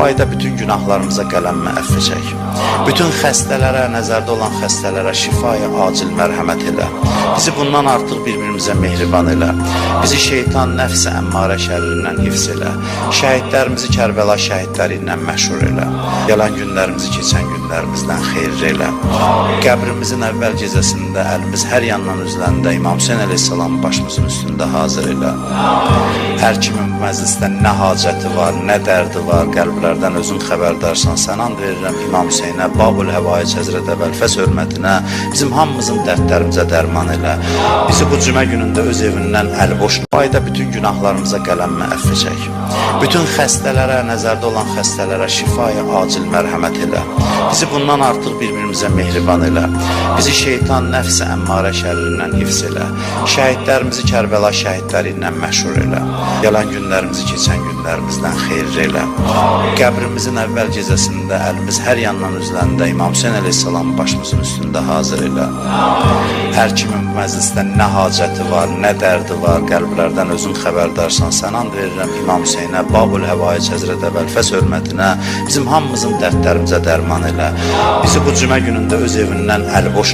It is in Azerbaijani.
Ayda bütün günahlarımıza qələmmə əfv çək. Bütün xəstələrə, nəzərdə olan xəstələrə şifaya acil mərhəmət elə. Bizi bundan artıq bir-birimizə mehriban elə. Bizi şeytan, nəfs-i əmmarə şərrindən hifz elə. Şəhidlərimizi Kərbəla şəhidləri ilə məşhur elə. Gələn günlərimizi keçən günlərimizdən xeyir elə. Qəbrimizin əvvəl gecəsində əlimiz hər yandan üzləndə İmam Hüseyin əleyhissalam başımızın üstündə hazır elə. Hər kimin bu məclisdə nə hacəti var, nə dərdi var, qəlblərdən özün xəbərdarsan. Sən and verirəm İmam Hüseynə, Babul Həvaic Həzrət Əbəlfəs hörmətinə, bizim hamımızın dərdlərimizə dərman elə. Bizi bu cümə günündə öz evindən əlboş, ayda bütün günahlarımıza qələmmə əfv çək. Bütün xəstələrə, nəzərdə olan xəstələrə şifaya acil mərhəmət elə. Bizi bundan artıq bir-birimizə mehriban elə. Bizi şeytan, nəfs-i əmmarə şərrindən hifz elə. Şəhidlərimizi Kərbəla şəhidləri ilə məşhur elə. Gələn günlərimizi keçən günlərimizdən xeyir elə. Qəbrimizin əvvəl gecəsində əlimiz hər yandan üzləndə İmam Hüseyin əleyhissalam başımızın üstündə hazır elə. Hər kimin bu məclisdə nə hacəti var, nə dərdi var, qəlblərdən özün xəbərdarsan. Sən and verirəm İmam Hüseynə, Babul Həvaic Həzrət Əbəlfəs hörmətinə, bizim hamımızın dərdlərimizə dərman elə. Bizi bu cümə günündə öz evindən əlboş